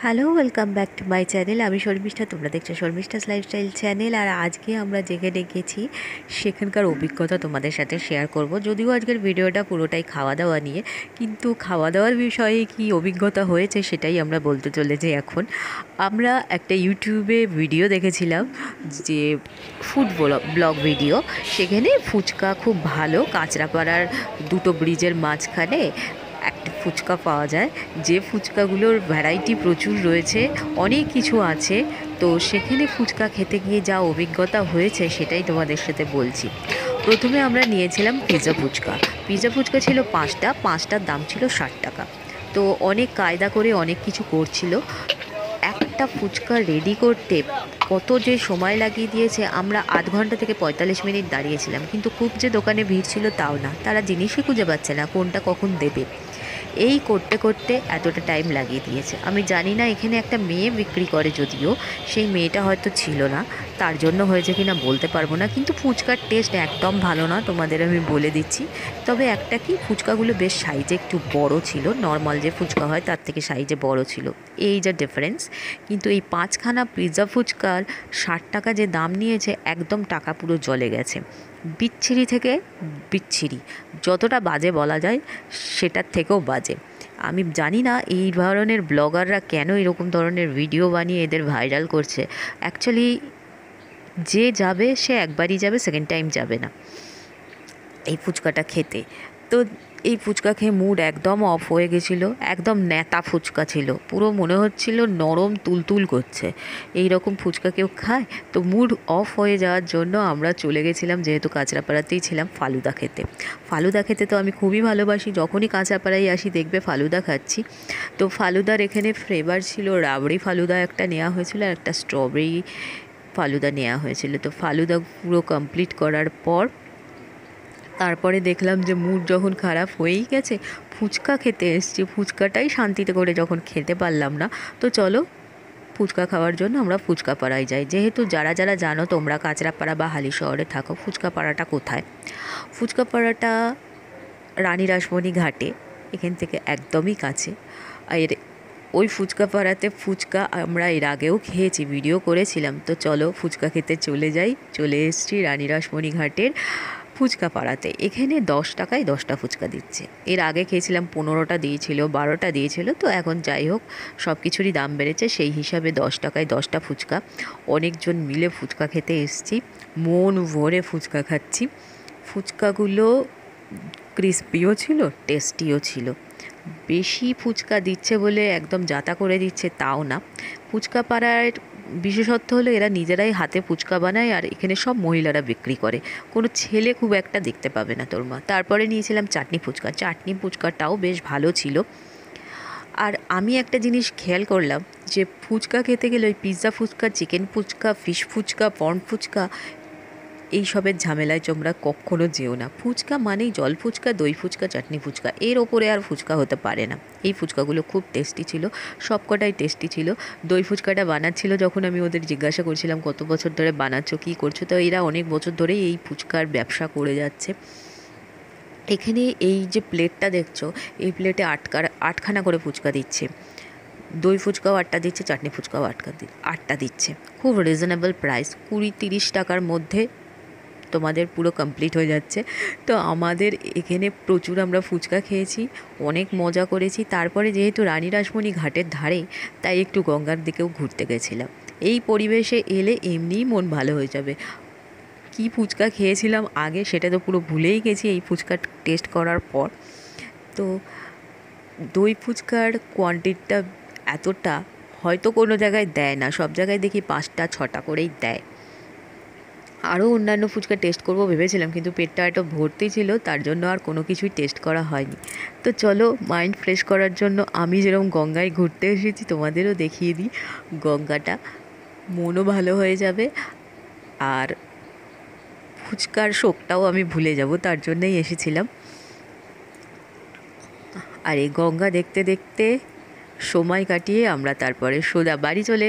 Hello, welcome back to my channel. আমি শর্মিষ্ঠা, তোমরা দেখছো শর্মিষ্ঠাস লাইফস্টাইল চ্যানেল। আর আজকে আমরা যেখানে গেছি সেখানকার অভিজ্ঞতা তোমাদের সাথে শেয়ার করব। যদিও আজকের ভিডিওটা পুরোটাই খাওয়া দাওয়া নিয়ে, কিন্তু খাওয়া দাওয়ার বিষয়ে কি অভিজ্ঞতা হয়েছে সেটাই আমরা বলতে চলেছি। এখন আমরা একটা ইউটিউবে ভিডিও দেখেছিলাম, যে ফুড ব্লগ ভিডিও। সেখানে ফুচকা খুব ভালো, কাঁচরাপাড়ার দুটো ব্রিজের মাঝখানে একটা ফুচকা পাওয়া যায়, যে ফুচকাগুলোর ভ্যারাইটি প্রচুর রয়েছে, অনেক কিছু আছে। তো সেখানে ফুচকা খেতে গিয়ে যা অভিজ্ঞতা হয়েছে সেটাই তোমাদের সাথে বলছি। প্রথমে আমরা নিয়েছিলাম পিৎজা ফুচকা। পিৎজা ফুচকা ছিল পাঁচটার দাম ছিল 60 টাকা। তো অনেক কায়দা করে অনেক কিছু করছিল। একটা ফুচকা রেডি করতে কত যে সময় লাগিয়ে দিয়েছে। আমরা আধ ঘন্টা থেকে 45 মিনিট দাঁড়িয়েছিলাম, কিন্তু খুব যে দোকানে ভিড় ছিল তাও না। তারা জিনিসই খুঁজে পাচ্ছে না কোনটা কখন দেবে। এই করতে করতে এতটা টাইম লাগিয়ে দিয়েছে। আমি জানি না এখানে একটা মেয়ে বিক্রি করে, যদিও সেই মেয়েটা হয়তো ছিল না, তার জন্য হয়েছে কি না বলতে পারবো না। কিন্তু ফুচকার টেস্ট একদম ভালো না, তোমাদের আমি বলে দিচ্ছি। তবে একটা কি, ফুচকাগুলো বেশ সাইজে একটু বড় ছিল, নর্মাল যে ফুচকা হয় তার থেকে সাইজে বড় ছিল, এই যা ডিফারেন্স। কিন্তু এই 5খানা পিৎজা ফুচকার 60 টাকা যে দাম নিয়েছে, একদম টাকা পুরো জলে গেছে। বিচ্ছিরি থেকে বিচ্ছিরি, যতটা বাজে বলা যায় সেটার থেকেও বাজে। আমি জানি না এই ধরনের ব্লগাররা কেন এরকম ধরনের ভিডিও বানিয়ে এদের ভাইরাল করছে। অ্যাকচুয়ালি যে যাবে সে একবারই যাবে, সেকেন্ড টাইম যাবে না এই ফুচকাটা খেতে। তো এই ফুচকা খেয়ে মুড একদম অফ হয়ে গেছিলো। একদম ন্যাতা ফুচকা ছিল, পুরো মনে হচ্ছিল নরম তুলতুল করছে। এই রকম ফুচকা কেউ খায়? তো মুড অফ হয়ে যাওয়ার জন্য আমরা চলে গেছিলাম, যেহেতু কাঁচরাপাড়াতেই ছিলাম, ফালুদা খেতে। ফালুদা খেতে তো আমি খুবই ভালোবাসি, যখনই কাঁচরাপাড়ায় আসি দেখবে ফালুদা খাচ্ছি। তো ফালুদার এখানে ফ্লেভার ছিল, রাবড়ি ফালুদা একটা নেওয়া হয়েছিল, আর একটা স্ট্রবেরি ফালুদা নেওয়া হয়েছিল। তো ফালুদা পুরো কমপ্লিট করার পর তারপরে দেখলাম যে মুড যখন খারাপ হয়েই গেছে, ফুচকা খেতে এসছি, ফুচকাটাই শান্তিতে করে যখন খেতে পারলাম না, তো চলো ফুচকা খাওয়ার জন্য আমরা ফুচকা পাড়ায় যাই। যেহেতু যারা যারা জানো তোমরা কাঁচরাপাড়া বা হালি শহরে থাকো, ফুচকা পাড়াটা কোথায়? ফুচকা পাড়াটা রানী রাসমণি ঘাটে, এখান থেকে একদমই কাছে। আর ওই ফুচকা পাড়াতে ফুচকা আমরা এর আগেও খেয়েছি, ভিডিও করেছিলাম। তো চলো ফুচকা খেতে চলে যাই। চলে এসেছি রানী রাসমণি ঘাটের ফুচকা পাড়াতে। এখানে 10 টাকায় 10টা ফুচকা দিচ্ছে। এর আগে খেয়েছিলাম 15টা দিয়েছিল, 12টা দিয়েছিল। তো এখন যাই হোক, সব কিছুরই দাম বেড়েছে, সেই হিসাবে 10 টাকায় 10টা ফুচকা। অনেকজন মিলে ফুচকা খেতে এসেছি, মন ভরে ফুচকা খাচ্ছি। ফুচকাগুলো ক্রিস্পিও ছিল, টেস্টিও ছিল। বেশি ফুচকা দিচ্ছে বলে একদম যাতা করে দিচ্ছে তাও না। ফুচকা পাড়ার বিশেষত্ব হলো এরা নিজেরাই হাতে ফুচকা বানায়, আর এখানে সব মহিলারা বিক্রি করে, কোনো ছেলে খুব একটা দেখতে পাবে না তোর মা। তারপরে নিয়েছিলাম চাটনি ফুচকা। চাটনি ফুচকাটাও বেশ ভালো ছিল। আর আমি একটা জিনিস খেয়াল করলাম, যে ফুচকা খেতে গেলে ওই pizza phuchka, chicken phuchka, fish phuchka, prawn phuchka, এইসবের ঝামেলায় তোমরা কখনো যেও না। ফুচকা মানেই জল ফুচকা, দই ফুচকা, চাটনি ফুচকা, এর ওপরে আর ফুচকা হতে পারে না। এই ফুচকাগুলো খুব টেস্টি ছিল, সবকটাই টেস্টি ছিল। দই ফুচকাটা বানাচ্ছিল যখন আমি ওদের জিজ্ঞাসা করছিলাম কত বছর ধরে বানাচ্ছো, কী করছো, তো এরা অনেক বছর ধরেই এই ফুচকার ব্যবসা করে যাচ্ছে। এখানে এই যে প্লেটটা দেখছো, এই প্লেটে 8খানা করে ফুচকা দিচ্ছে। দই ফুচকাও 8টা দিচ্ছে, চাটনি ফুচকাও 8টা দিচ্ছে। খুব রিজনেবল প্রাইস, 20-30 টাকার মধ্যে তোমাদের পুরো কমপ্লিট হয়ে যাচ্ছে। তো আমাদের এখানে প্রচুর আমরা ফুচকা খেয়েছি, অনেক মজা করেছি। তারপরে যেহেতু রানী রাসমণি ঘাটের ধারে, তাই একটু গঙ্গার দিকেও ঘুরতে গেছিলাম। এই পরিবেশে এলে এমনিই মন ভালো হয়ে যাবে। কি ফুচকা খেয়েছিলাম আগে সেটা তো পুরো ভুলেই গেছি এই ফুচকা টেস্ট করার পর। তো দই ফুচকার কোয়ান্টিটিটা এতটা হয়তো কোনো জায়গায় দেয় না, সব জায়গায় দেখি 5টা-6টা করেই দেয়। আরও অন্যান্য ফুচকা টেস্ট করব ভেবেছিলাম, কিন্তু পেটটা এত ভর্তি ছিল, তার জন্য আর কোনো কিছুই টেস্ট করা হয়নি। তো চলো মাইন্ড ফ্রেশ করার জন্য আমি যেরকম গঙ্গায় ঘুরতে এসেছি তোমাদেরও দেখিয়ে দিই গঙ্গাটা, মনও ভালো হয়ে যাবে। আর ফুচকার শোকটাও আমি ভুলে যাব, তার জন্যই এসেছিলাম। আর এই গঙ্গা দেখতে দেখতে সময় কাটিয়ে আমরা তারপরে সোজা বাড়ি চলে